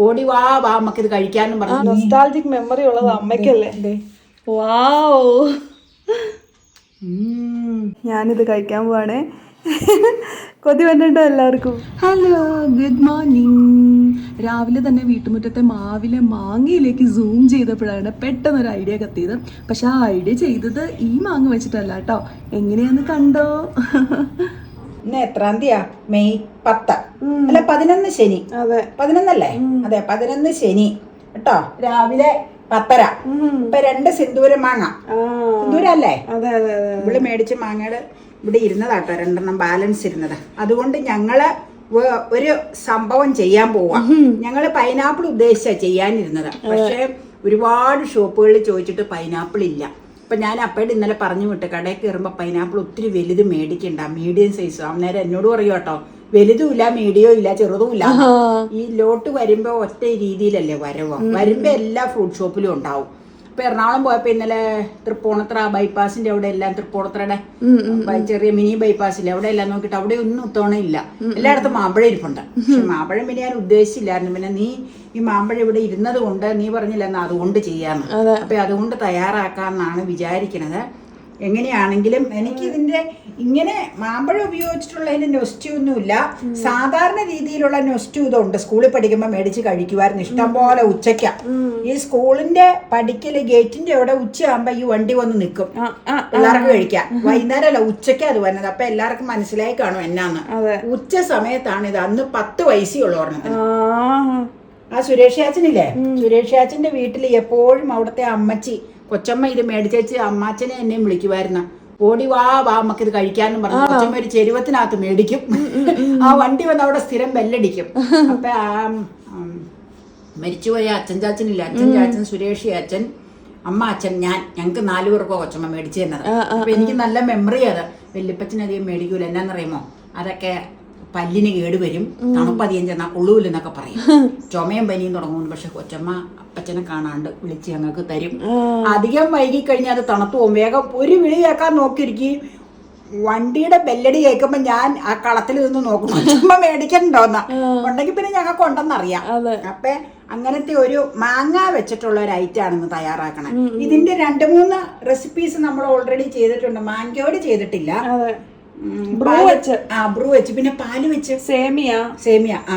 ഓടി വാ വാ നമുക്കിത് കഴിക്കാനും പറഞ്ഞു. നൊസ്റ്റാൾജിക് മെമ്മറി ഉള്ളത് അമ്മയ്ക്കല്ലേ. വാവ്, ഞാനിത് കഴിക്കാൻ പോവാണേ. കൊതി വന്നിട്ടോ എല്ലാവർക്കും? Hello, good morning. രാവിലെ തന്നെ വീട്ടുമുറ്റത്തെ മാവിലെ മാങ്ങയിലേക്ക് സൂം ചെയ്തപ്പോഴാണ് പെട്ടെന്നൊരു ഐഡിയ കത്തിയത്. പക്ഷെ ആ ഐഡിയ ചെയ്തത് ഈ മാങ്ങ വെച്ചിട്ടല്ല കേട്ടോ. എങ്ങനെയാന്ന് കണ്ടോ? ഇന്ന് എത്രാം തീയതിയാ? മെയ് 10 അല്ല 11 ശനി. അതെ, 11 അല്ലേ? അതെ, 11 ശനി കേട്ടോ. രാവിലെ 10:30. ഇപ്പൊ 2 സിന്ദൂരം മാങ്ങ. സിന്ദൂരം അല്ലേ? അതെ അതെ അതെ. ഇവിടെ മേടിച്ച മാങ്ങകള് ഇവിടെ ഇരുന്നതാട്ടോ, 2 ബാലൻസ് ഇരുന്നത്. അതുകൊണ്ട് ഞങ്ങള് ഒരു സംഭവം ചെയ്യാൻ പോവാ. ഞങ്ങള് പൈനാപ്പിൾ ഉദ്ദേശിച്ച ചെയ്യാനിരുന്നത്. പക്ഷെ ഒരുപാട് ഷോപ്പുകളിൽ ചോദിച്ചിട്ട് പൈനാപ്പിൾ ഇല്ല. അപ്പൊ ഞാൻ അപ്പയുടെ ഇന്നലെ പറഞ്ഞു വിട്ട് കടയിൽ കയറുമ്പോ പൈനാപ്പിൾ ഒത്തിരി വലുത് മേടിക്കണ്ട, മീഡിയം സൈസ്. അന്നേരം എന്നോട് പറയൂ കേട്ടോ, വലുതും ഇല്ല, മീഡിയം ഇല്ല, ചെറുതും ഇല്ല. ഈ ലോട്ട് വരുമ്പോ ഒറ്റ രീതിയിലല്ലേ വരവ്. വരുമ്പോ എല്ലാ ഫ്രൂട്ട് ഷോപ്പിലും ഉണ്ടാവും. ഇപ്പൊ എറണാകുളം പോയപ്പോ ഇന്നലെ തൃപ്പൂണിത്തറ ബൈപ്പാസിന്റെ അവിടെ എല്ലാം, തൃപ്പൂണിത്തറയുടെ ചെറിയ മിനി ബൈപ്പാസില്ലേ അവിടെ എല്ലാം നോക്കിയിട്ട് അവിടെ ഒന്നും ഇത്തവണ ഇല്ല. എല്ലായിടത്തും മാമ്പഴം ഇരിപ്പുണ്ട്. പക്ഷെ മാമ്പഴം പിന്നെ ഞാൻ ഉദ്ദേശിച്ചില്ലായിരുന്നു. പിന്നെ നീ ഈ മാമ്പഴം ഇവിടെ ഇരുന്നത് കൊണ്ട് നീ പറഞ്ഞില്ല എന്നാ അതുകൊണ്ട് ചെയ്യാന്ന്. അപ്പൊ അതുകൊണ്ട് തയ്യാറാക്കാന്നാണ് വിചാരിക്കണത്. എങ്ങനെയാണെങ്കിലും എനിക്ക് ഇതിന്റെ ഇങ്ങനെ മാമ്പഴം ഉപയോഗിച്ചിട്ടുള്ളതിന്റെ നൊസ്റ്റു ഒന്നുമില്ല. സാധാരണ രീതിയിലുള്ള നൊസ്റ്റു ഇതുണ്ട്. സ്കൂളിൽ പഠിക്കുമ്പോൾ മേടിച്ച് കഴിക്കുമായിരുന്നു ഇഷ്ടം പോലെ. ഉച്ചയ്ക്ക ഈ സ്കൂളിന്റെ പഠിക്കല് ഗേറ്റിന്റെ അവിടെ ഉച്ചയാകുമ്പോ ഈ വണ്ടി വന്ന് നിൽക്കും പിള്ളേർക്ക് കഴിക്കാം. വൈകുന്നേരമല്ല, ഉച്ചയ്ക്ക് അത് വന്നത്. അപ്പൊ എല്ലാവർക്കും മനസ്സിലായി കാണും എന്നാന്ന്. ഉച്ച സമയത്താണ് ഇത്. അന്ന് 10 വയസ്സുള്ള ഓർമ്മത്തിന്. ആ സുരേഷ് ചാച്ചനില്ലേ, സുരേഷ് ചാച്ചന്റെ വീട്ടിൽ എപ്പോഴും അവിടുത്തെ അമ്മച്ചി കൊച്ചമ്മ ഇത് മേടിച്ചേച്ച് അമ്മാച്ചനെ എന്നെയും വിളിക്കുമായിരുന്നു. ഓടി വാ വാ നമുക്കിത് കഴിക്കാനും പറഞ്ഞു. കൊച്ചമ്മ ഒരു ചെരുവത്തിനകത്ത് മേടിക്കും. ആ വണ്ടി വന്ന് അവിടെ സ്ഥിരം ബെല്ലടിക്കും. അപ്പൊ ആ മരിച്ചുപോയ അച്ഛൻ ചാച്ചനില്ല, അച്ഛൻ ചാച്ചൻ, സുരേഷ് അച്ഛൻ, അമ്മ അച്ഛൻ, ഞങ്ങൾക്ക് 4 പേർക്കോ കൊച്ചമ്മ മേടിച്ചു തന്നത്. അപ്പൊ എനിക്ക് നല്ല മെമ്മറി അത്. വല്യപ്പച്ചനധികം മേടിക്കൂല. എന്നാന്നറിയുമോ, അതൊക്കെ പല്ലിന് കേടുവരും, തണുപ്പധികം ചെന്നാൽ കൊള്ളൂലെന്നൊക്കെ പറയും. ചുമയും പനിയും തുടങ്ങുന്നു. പക്ഷെ കൊച്ചമ്മ അപ്പച്ചനെ കാണാണ്ട് വിളിച്ച് ഞങ്ങൾക്ക് തരും. അധികം വൈകി കഴിഞ്ഞാൽ അത് തണുത്തു പോകും. വേഗം ഒരു വിളി കേൾക്കാൻ നോക്കിയിരിക്കും. വണ്ടിയുടെ ബെല്ലടി കേൾക്കുമ്പോ ഞാൻ ആ കളത്തിൽ നിന്ന് നോക്കും, കൊച്ചമ്മ മേടിക്കണ്ടോന്ന. ഉണ്ടെങ്കിൽ പിന്നെ ഞങ്ങൾക്ക് ഉണ്ടെന്നറിയാം. അപ്പൊ അങ്ങനത്തെ ഒരു മാങ്ങ വെച്ചിട്ടുള്ള ഒരു ഐറ്റം ആണെന്ന് തയ്യാറാക്കണം. ഇതിന്റെ 2-3 റെസിപ്പീസ് നമ്മൾ ഓൾറെഡി ചെയ്തിട്ടുണ്ട്. മാങ്കയോട് ചെയ്തിട്ടില്ല. ബ്രൂ വെച്ച് പിന്നെ പാല് വെച്ച് സേമിയ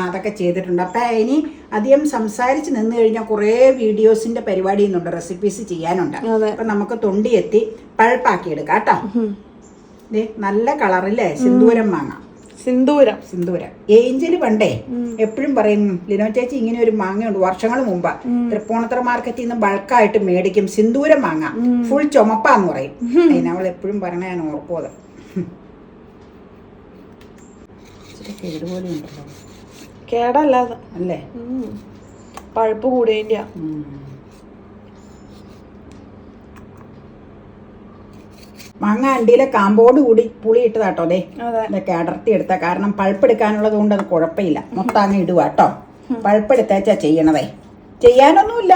അതൊക്കെ ചെയ്തിട്ടുണ്ട്. അപ്പൊ ഇനി അധികം സംസാരിച്ച് നിന്ന് കഴിഞ്ഞാൽ കുറെ വീഡിയോസിന്റെ പരിപാടി ചെയ്യുന്നുണ്ട്, റെസിപ്പീസ് ചെയ്യാനുണ്ട്. അപ്പൊ നമുക്ക് തൊണ്ടി എത്തി പഴുപ്പാക്കി എടുക്കാം കേട്ടോ. നല്ല കളറില്ലേ സിന്ദൂരം മാങ്ങ. സിന്ദൂരം ഏഞ്ചല് പണ്ടേ എപ്പോഴും പറയും, ലിനോ ചേച്ചി ഇങ്ങനെ ഒരു മാങ്ങയുണ്ട്, വർഷങ്ങൾ മുമ്പ് തൃപ്പൂണിത്തറ മാർക്കറ്റിൽ നിന്ന് ബൾക്കായിട്ട് മേടിക്കും സിന്ദൂരം മാങ്ങ, ഫുൾ ചുമപ്പാന്ന് പറയും. അതിനവൾ എപ്പോഴും പറയണ ഞാൻ ഓർക്കോത്. കേടല്ലാതെ അല്ലേ, പഴുപ്പ് കൂടേണ്ട. മാങ്ങ അണ്ടിയിലെ കാമ്പോട് കൂടി പുളി ഇട്ടതാട്ടോ. അതെ, ഇതൊക്കെ അടർത്തി എടുത്ത കാരണം പഴുപ്പെടുക്കാനുള്ളത് കൊണ്ട് അത് കുഴപ്പമില്ല. മൊത്തം അങ്ങ് ഇടുക കേട്ടോ. പഴുപ്പെടുത്തേച്ചാ ചെയ്യണതേ, ചെയ്യാനൊന്നുമില്ല.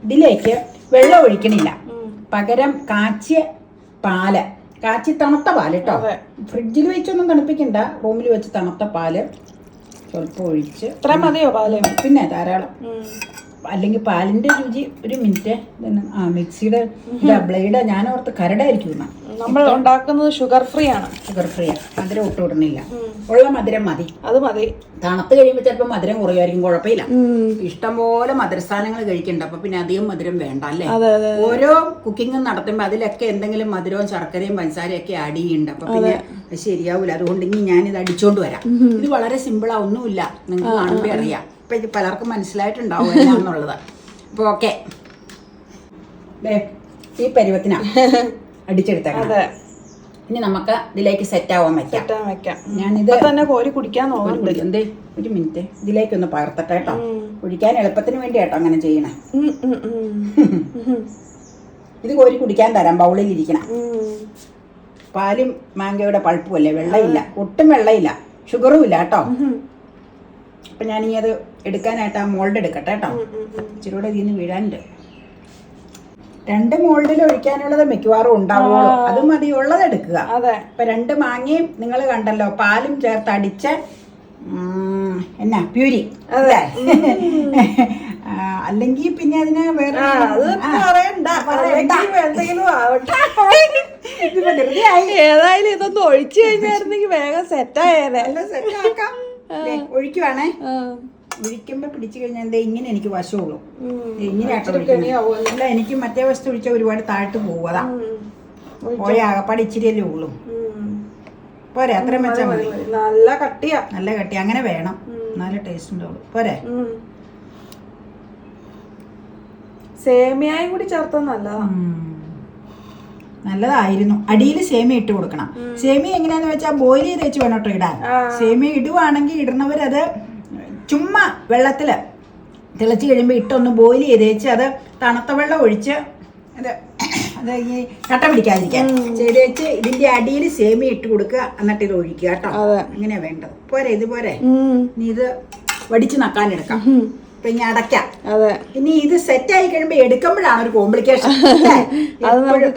ഇതിലേക്ക് വെള്ളം ഒഴിക്കണില്ല, പകരം കാച്ചിയ പാല്, കാച്ചി തണുത്ത പാല് കേട്ടോ. ഫ്രിഡ്ജിൽ വെച്ചൊന്നും തണുപ്പിക്കണ്ട, റൂമിൽ വെച്ച് തണുത്ത പാല് സ്വല്പം ഒഴിച്ച്. ഇത്ര മതിയോ പാല്? പിന്നെ ധാരാളം. അല്ലെങ്കിൽ പാലിന്റെ രുചി. ഒരു മിനിറ്റ്, മിക്സിയുടെ ബ്ലേഡ് ഞാൻ ഓർത്ത് കരടായിരിക്കും. നമ്മൾ ഉണ്ടാക്കുന്നത് ഷുഗർ ഫ്രീ ആണ്. മധുരം ഒട്ടും ഇടുന്നില്ല. ഉള്ള മധുരം മതി, അത് മതി. തണുത്ത് കഴിയുമ്പോൾ ചിലപ്പോൾ മധുരം കുറയുമായിരിക്കും, കുഴപ്പമില്ല. ഇഷ്ടംപോലെ മധുരസാധനങ്ങൾ കഴിക്കണ്ട, അപ്പൊ പിന്നെ അധികം മധുരം വേണ്ട അല്ലേ. ഓരോ കുക്കിങ്ങും നടത്തുമ്പോൾ അതിലൊക്കെ എന്തെങ്കിലും മധുരവും ശർക്കരയും പഞ്ചസാരയും ഒക്കെ ആഡ് ചെയ്യുന്നുണ്ട്. അപ്പൊ പിന്നെ ശരിയാവൂല. അതുകൊണ്ട് ഇനി ഞാനിത് അടിച്ചോണ്ട് വരാം. ഇത് വളരെ സിമ്പിളാ, ഒന്നുമില്ല. നിങ്ങൾക്ക് കാണുമ്പോൾ അറിയാം. ഇപ്പൊ ഇത് പലർക്കും മനസ്സിലായിട്ടുണ്ടാവും എന്നാന്നുള്ളത്. അപ്പൊ ഓക്കെ, ഈ പരുവത്തിനാ അടിച്ചെടുത്തേക്കാം. ഇനി നമുക്ക് ഇതിലേക്ക് സെറ്റ് ആവാൻ വെക്കാം. ഞാനിത് തന്നെ കോരി കുടിക്കാൻ നോക്കുന്നുണ്ട്. എന്തേ ഒരു മിനിറ്റ്, ഇതിലേക്കൊന്ന് പകർത്തട്ടെ കേട്ടോ. കുടിക്കാൻ എളുപ്പത്തിന് വേണ്ടി കേട്ടോ അങ്ങനെ ചെയ്യണേ. ഇത് കോരി കുടിക്കാൻ തരാം, ബൗളിൽ ഇരിക്കണം. പാലും മാങ്കയുടെ പൾപ്പും അല്ലേ, വെള്ളമില്ല, ഒട്ടും വെള്ളമില്ല, ഷുഗറും ഇല്ല കേട്ടോ. അപ്പൊ ഞാനീ അത് എടുക്കാനായിട്ട് ആ മോൾഡ് എടുക്കട്ടെ കേട്ടോ. ഇച്ചിരി കൂടെ ഇതിന് വീഴാനുണ്ട്. 2 മോൾഡിൽ ഒഴിക്കാനുള്ളത് മിക്കവാറും ഉണ്ടാവുള്ളൂ. അത് മതി, ഉള്ളത് എടുക്കുക. അപ്പൊ 2 മാങ്ങയും നിങ്ങൾ കണ്ടല്ലോ, പാലും ചേർത്ത് അടിച്ച എന്നാ പ്യൂരി അല്ലേ? അല്ലെങ്കിൽ പിന്നെ അതിന് വേറെ ഏതായാലും ഇതൊന്നും ഒഴിച്ചു കഴിഞ്ഞായിരുന്നെങ്കിൽ വേഗം സെറ്റായേനെ. ഒഴിക്കുവാണേ. ഒഴിക്കുമ്പോ പിടിച്ചു കഴിഞ്ഞാൽ എന്താ ഇങ്ങനെ എനിക്ക് വശമുള്ളൂ. ഇങ്ങനെ അല്ല, എനിക്ക് മറ്റേ വശത്ത് ഒഴിച്ചാൽ ഒരുപാട് താഴ്ത്തു പോവാ. പോയ ആകപ്പാട് ഇച്ചിരിയല്ലേ ഉള്ളൂ. പോരെ, അത്രയും വെച്ചാൽ മതി. നല്ല കട്ടിയാ, നല്ല കട്ടി. അങ്ങനെ വേണം, നല്ല ടേസ്റ്റ് ഉണ്ടാവുള്ളൂ. പോരെ. സേമിയായും കൂടി ചേർത്താൽ നല്ലതായിരുന്നു. അടിയിൽ സേമിയ ഇട്ട് കൊടുക്കണം. സേമിയ എങ്ങനെയാന്ന് വെച്ചാൽ ബോയിൽ ചെയ്ത് വെച്ച് വേണം കേട്ടോ ഇടാൻ. സേമിയ ഇടുവാണെങ്കിൽ ഇടുന്നവരത് ചുമ്മാ വെള്ളത്തില് തിളച്ച് കഴിയുമ്പോൾ ഇട്ടൊന്ന് ബോയിൽ ചെയ്ത് വെച്ച് അത് തണുത്ത വെള്ളം ഒഴിച്ച് അത് ഈ കട്ട പിടിക്കാതിരിക്കാൻ ചെയ്ത് വെച്ച് ഇതിന്റെ അടിയിൽ സേമിയ ഇട്ട് കൊടുക്കുക, എന്നിട്ട് ഇത് ഒഴിക്കുക കേട്ടോ. അങ്ങനെയാ വേണ്ടത്. പോരെ, ഇതുപോലെ ഇനി ഇത് വടിച്ച് നക്കാനെടുക്കാം. അപ്പൊ ഇനി അടയ്ക്കാം. ഇനി ഇത് സെറ്റ് ആയി കഴിയുമ്പോ എടുക്കുമ്പോഴാണ് ഒരു കോംപ്ലിക്കേഷൻ.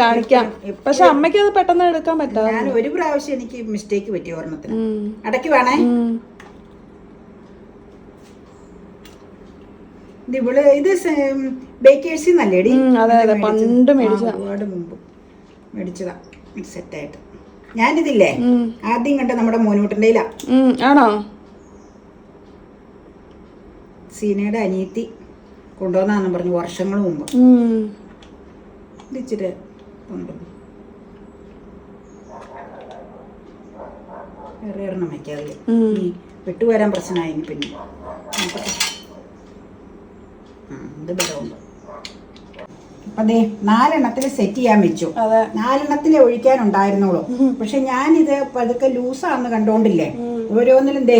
കാണിക്കാം. പക്ഷെ അമ്മയ്ക്ക് അത് പെട്ടെന്ന് എടുക്കാൻ പറ്റാ. ഞാൻ ഒരു പ്രാവശ്യം എനിക്ക് മിസ്റ്റേക്ക് പറ്റി ഒരെണ്ണത്തിന്. അടയ്ക്കുവാണേ. ഇത് ബേക്കേഴ്സിൽ നല്ലേടി. പണ്ട് ഒരുപാട് മുമ്പ് മേടിച്ചതാ സെറ്റായിട്ട്. ഞാനിതില്ലേ ആദ്യം കണ്ട നമ്മുടെ മോനൂട്ടിന്റെ ആണോ, സീനയുടെ അനിയത്തി കൊണ്ടുവന്നാന്ന് പറഞ്ഞു വർഷങ്ങൾ മുമ്പ്. ഇത് ഇച്ചിരി വേറെ ഒരെണ്ണം വയ്ക്കാതെ വിട്ടുവരാൻ പ്രശ്നമായി. പിന്നെ ഇത് ബലമുണ്ട്. അപ്പൊ ദേ 4 എണ്ണത്തിൽ സെറ്റ് ചെയ്യാൻ വെച്ചു. 4 എണ്ണത്തിലേ ഒഴിക്കാനുണ്ടായിരുന്നുള്ളൂ. പക്ഷെ ഞാനിത് പതുക്കെ ലൂസാന്ന് കണ്ടോണ്ടില്ലേ, ഓരോന്നിലും ദേ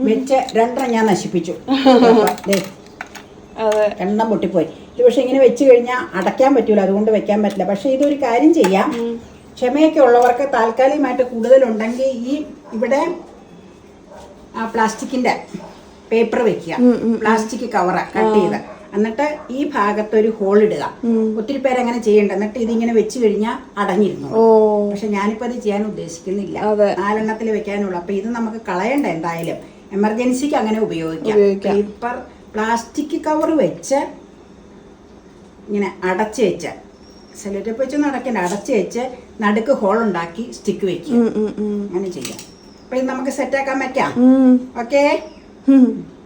വെച്ച് 2 ഞാൻ നശിപ്പിച്ചു. എണ്ണം പൊട്ടിപ്പോയി. ഇത് പക്ഷെ ഇങ്ങനെ വെച്ച് കഴിഞ്ഞാൽ അടയ്ക്കാൻ പറ്റൂല, അതുകൊണ്ട് വെക്കാൻ പറ്റില്ല. പക്ഷെ ഇതൊരു കാര്യം ചെയ്യാം, ക്ഷമയൊക്കെ ഉള്ളവർക്ക് താൽക്കാലികമായിട്ട് കൂടുതലുണ്ടെങ്കിൽ ഈ ഇവിടെ പ്ലാസ്റ്റിക്കിന്റെ പേപ്പർ വെക്കുക, പ്ലാസ്റ്റിക് കവറ് കട്ട് ചെയ്ത്, എന്നിട്ട് ഈ ഭാഗത്തൊരു ഹോൾ ഇടുക. ഒത്തിരി പേരങ്ങനെ ചെയ്യണ്ട. എന്നിട്ട് ഇതിങ്ങനെ വെച്ച് കഴിഞ്ഞാൽ അടഞ്ഞിരുന്നു. പക്ഷെ ഞാനിപ്പോ അത് ചെയ്യാൻ ഉദ്ദേശിക്കുന്നില്ല. 4 എണ്ണത്തിൽ വെക്കാനുള്ളൂ. അപ്പൊ ഇത് നമുക്ക് കളയണ്ട. എന്തായാലും എമർജൻസിക്ക് അങ്ങനെ ഉപയോഗിക്കാം. പേപ്പർ പ്ലാസ്റ്റിക് കവർ വെച്ച് ഇങ്ങനെ അടച്ച് വെച്ച്, സെലോറ്റേപ്പ് വെച്ചൊന്നും അടക്കണ്ട, അടച്ച് വെച്ച് നടുക്ക് ഹോൾ ഉണ്ടാക്കി സ്റ്റിക്ക് വെക്കുക. അങ്ങനെ ചെയ്യാം. അപ്പൊ ഇത് നമുക്ക് സെറ്റാക്കാൻ വെക്കാം. ഓക്കേ,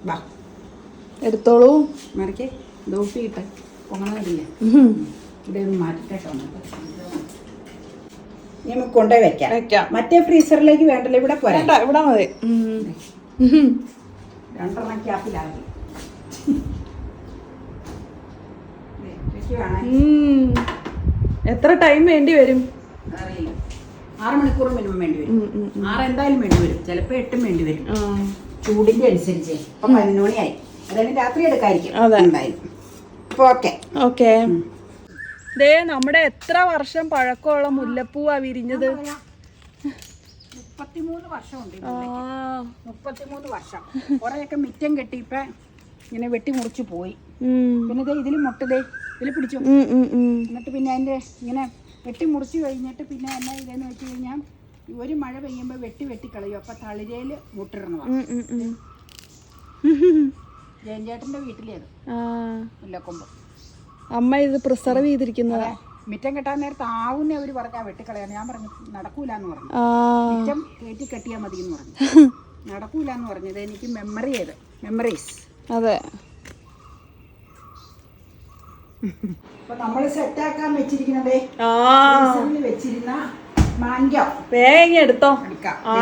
വാ എടുത്തോളൂ. മറിക്ക് ദോപ്പിയിട്ട് പൊങ്ങണതില്ലേ, ഇവിടെ ഒന്ന് മാറ്റിട്ടേട്ടോ. നമുക്ക് കൊണ്ടേ വെക്കാം. മറ്റേ ഫ്രീസറിലേക്ക് വേണ്ടല്ലോ, ഇവിടെ പോരാ, ഇവിടെ മതി. 2 ക്യാപ്പിലാക്കി. എത്ര ടൈം വേണ്ടി വരും? 6 മണിക്കൂർ മിനിമം വേണ്ടി വരും. 6 എന്തായാലും വേണ്ടി വരും, ചിലപ്പോ 8 വേണ്ടി വരും, ചൂടിന്റെ അനുസരിച്ച്. ഇപ്പൊ 11 മണിയായി, അതായത് രാത്രി എടുക്കായിരിക്കും എന്തായാലും. ഓക്കെ. ദേ നമ്മുടെ എത്ര വർഷം പഴക്കമുള്ള മുല്ലപ്പൂവാ വിരിഞ്ഞത്. 33 വർഷമുണ്ട്. 33 വർഷം. കുറെയൊക്കെ മിറ്റം കെട്ടി ഇപ്പൊ ഇങ്ങനെ വെട്ടി മുറിച്ചു പോയി. പിന്നെ ദേ ഇതിൽ മുട്ടതേ ഇതിൽ പിടിച്ചു. എന്നിട്ട് പിന്നെ അതിന്റെ ഇങ്ങനെ വെട്ടി മുറിച്ചു കഴിഞ്ഞിട്ട് പിന്നെ എന്നാ ഇതെന്ന് വെച്ച് കഴിഞ്ഞാൽ ഒരു മഴ പെയ്യുമ്പോ വെട്ടി കളയും. അപ്പൊ തളിരയില് മുട്ടിടണതാണ്. ജയൻചേട്ടന്റെ വീട്ടിലേത് മുല്ലക്കൊമ്പ്. അമ്മ ഇത് പ്രിസർവ് ചെയ്തിരിക്കുന്നതാ. മിറ്റം കെട്ടാൻ നേരത്ത് ആവുന്നവര് പറഞ്ഞാ വെട്ടിക്കളയാൻ. ഞാൻ പറഞ്ഞു നടക്കൂലെന്ന് പറഞ്ഞു. മിറ്റം കയറ്റി കെട്ടിയാൽ മതി എന്ന് പറഞ്ഞു. നടക്കൂലെന്ന് പറഞ്ഞത് എനിക്ക് മെമ്മറീസ്. അതെ. അപ്പൊ നമ്മള് സെറ്റാക്കാൻ വെച്ചിരിക്കുന്നതേ വെച്ചിരുന്ന മാങ്കോ. വേഗം എടുത്തോ,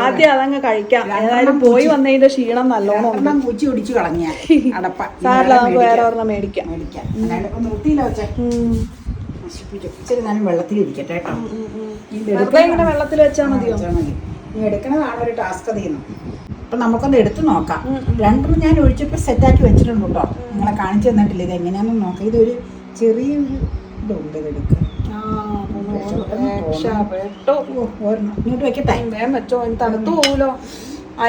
ആദ്യം അതങ്ങ് കഴിക്കാം. ഏതായാലും പോയി വന്നതിന്റെ ക്ഷീണം നല്ലോണം കുച്ചി ഒടിച്ചു കളഞ്ഞ അടപ്പ. നമുക്ക് വേറെ ഒരെണ്ണം മേടിക്കാം. ഇച്ചിരി നേരം വെള്ളത്തിൽ ഇരിക്കട്ടെ കേട്ടോ. ഇങ്ങനെ വെള്ളത്തിൽ വെച്ചാൽ മതിയോ? എടുക്കണതാണ് ഒരു ടാസ്ക് തീരുന്നു. അപ്പൊ നമുക്കൊന്ന് എടുത്തു നോക്കാം. 2 ഞാൻ ഒഴിച്ചപ്പോ സെറ്റാക്കി വെച്ചിട്ടുണ്ട് കേട്ടോ. നിങ്ങളെ കാണിച്ചു തന്നിട്ടില്ല ഇത് എങ്ങനെയാണെന്ന് നോക്കാം. ഇതൊരു ചെറിയൊരു ഇതുണ്ട്, ഇതെടുക്കുക. ഇങ്ങോട്ട് വെക്കട്ടെ. വെച്ചോ, തണുത്തു പോകൂലോ.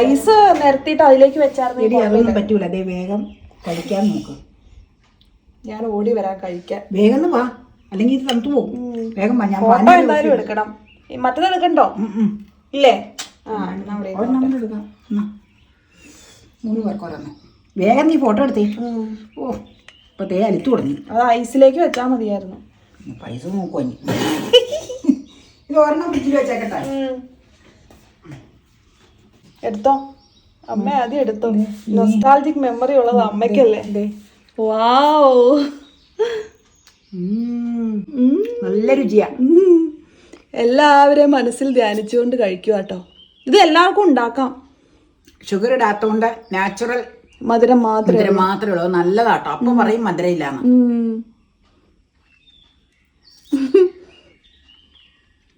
ഐസ് നിരത്തിയിട്ട് അതിലേക്ക് വെച്ചായിരുന്നു. അതൊന്നും പറ്റൂല. അതേ വേഗം കഴിക്കാൻ നോക്കും. ഞാൻ ഓടി വരാൻ കഴിക്കാൻ. വേഗം വാ, അല്ലെങ്കിൽ ഇത് തണുത്തു പോകും. വേഗം വാ. ഞാൻ ഫോട്ടോ എന്തായാലും എടുക്കണം. മറ്റത് എടുക്കണ്ടോ? ഇല്ലേ? 3 പേർക്ക് ഓരോന്ന്. വേഗം നീ ഫോട്ടോ എടുത്തേ. ഓ ഇപ്പൊ തേ അലുത്തു തുടങ്ങി. അത് ഐസിലേക്ക് വെച്ചാൽ മതിയായിരുന്നു. പൈസ നോക്കുവാ. ഇത് ഒരെണ്ണം ഫ്രിഡ്ജിൽ വെച്ചേക്കട്ടെ. എടുത്തോ അമ്മ, ആദ്യം എടുത്തോ. നൊസ്റ്റാൾജിക് മെമ്മറി ഉള്ളത് അമ്മയ്ക്കല്ലേ. വാവ്, നല്ല രുചിയാ. എല്ലാവരെയും മനസ്സിൽ ധ്യാനിച്ചുകൊണ്ട് കഴിക്കുക കേട്ടോ. ഇത് എല്ലാവർക്കും ഉണ്ടാക്കാം. ഷുഗർ ഇടാത്തോണ്ട് നാച്ചുറൽ മധുരം മാത്രമേ ഉള്ളൂ. നല്ലതാട്ടോ. അപ്പൊ പറയും മധുരം ഇല്ലാന്ന്.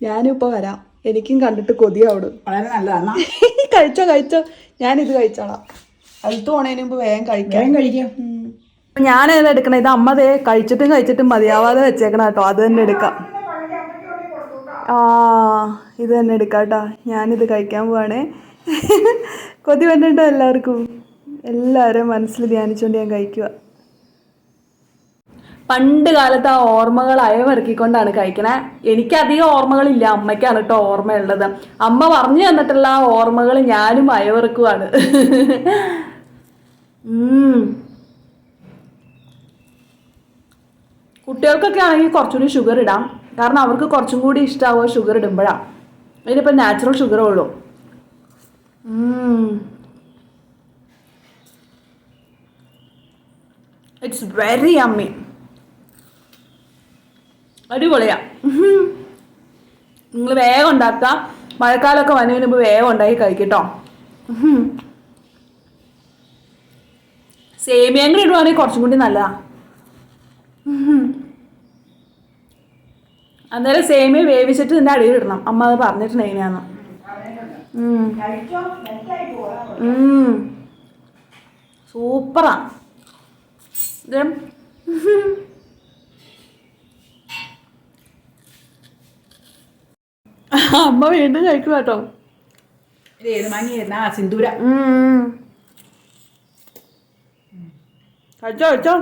ഞാനും ഇപ്പൊ വരാം, എനിക്കും കണ്ടിട്ട് കൊതിയാവിടും. വളരെ നല്ലതാണ്. കഴിച്ചോ, ഞാനിത് കഴിച്ചോളാം. അടുത്ത് പോണേന് മുമ്പ് വേഗം കഴിക്കാം. ഞാനേതാ എടുക്കണേ? ഇത് അമ്മ ദേ കഴിച്ചിട്ടും മതിയാവാതെ വെച്ചേക്കണം കേട്ടോ. അത് തന്നെ എടുക്കാം. ഇത് തന്നെ എടുക്കാം കേട്ടോ. ഞാനിത് കഴിക്കാൻ പോവാണേ. കൊതി വന്നിട്ടോ എല്ലാവർക്കും? എല്ലാവരും മനസ്സിൽ ധ്യാനിച്ചുകൊണ്ട് ഞാൻ കഴിക്കുക. പണ്ട് കാലത്ത് ആ ഓർമ്മകൾ അയവിറക്കിക്കൊണ്ടാണ് കഴിക്കണേ. എനിക്കധികം ഓർമ്മകളില്ല, അമ്മയ്ക്കാണ് കേട്ടോ ഓർമ്മയുള്ളത്. അമ്മ പറഞ്ഞു തന്നിട്ടുള്ള ആ ഓർമ്മകൾ ഞാനും അയവിറക്കുവാണ്. കുട്ടികൾക്കൊക്കെ ആണെങ്കിൽ കുറച്ചുകൂടി ഷുഗർ ഇടാം, കാരണം അവർക്ക് കുറച്ചും കൂടി ഇഷ്ടമാവുക ഷുഗർ ഇടുമ്പോഴാണ്. ഇതിനിപ്പോൾ നാച്ചുറൽ ഷുഗറേ ഉള്ളൂ. It's very yummy. അടിപൊളിയാ. നിങ്ങൾ വേഗം ഉണ്ടാക്കുക. മഴക്കാലമൊക്കെ വന്നതിന് മുമ്പ് വേഗം ഉണ്ടാക്കി കഴിക്കട്ടോ. സേമിയം കൂടി ഇടുവാണെങ്കിൽ കുറച്ചും കൂടി നല്ലതാ. അന്നേരം സേമിയ വേവിച്ചിട്ട് ഇതിൻ്റെ അടിയിൽ ഇടണം. അമ്മ അത് പറഞ്ഞിട്ടുണ്ട് എങ്ങനെയാന്ന്. സൂപ്പറാ ഇത്. അമ്മ വീണ്ടും കഴിക്കും കേട്ടോ. സിന്ദൂര കഴിച്ചോ.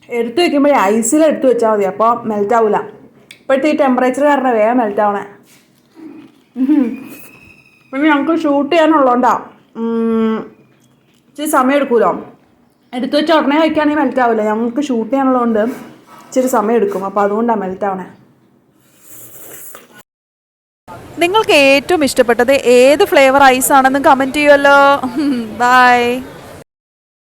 എടുത്തു വെക്കുമ്പോഴേ ഐസിൽ എടുത്തു വെച്ചാൽ മതി, അപ്പോൾ മെൽറ്റ് ആവില്ല. ഇപ്പോഴത്തെ ഈ ടെമ്പറേച്ചർ കാരണം വേഗം മെൽറ്റ് ആവണേ. പിന്നെ ഞങ്ങൾക്ക് ഷൂട്ട് ചെയ്യാനുള്ളതുകൊണ്ടാ ഇച്ചിരി സമയം എടുക്കുമല്ലോ. എടുത്തു വെച്ച ഉടനെ കഴിക്കുകയാണെങ്കിൽ മെൽറ്റ് ആവില്ല. ഞങ്ങൾക്ക് ഷൂട്ട് ചെയ്യാനുള്ളതുകൊണ്ട് ഇച്ചിരി സമയം എടുക്കും, അപ്പോൾ അതുകൊണ്ടാണ് മെൽറ്റ് ആവണേ. നിങ്ങൾക്ക് ഏറ്റവും ഇഷ്ടപ്പെട്ടത് ഏത് ഫ്ലേവർ ഐസ് ആണെന്ന് കമൻറ്റ് ചെയ്യുമല്ലോ. ബൈ.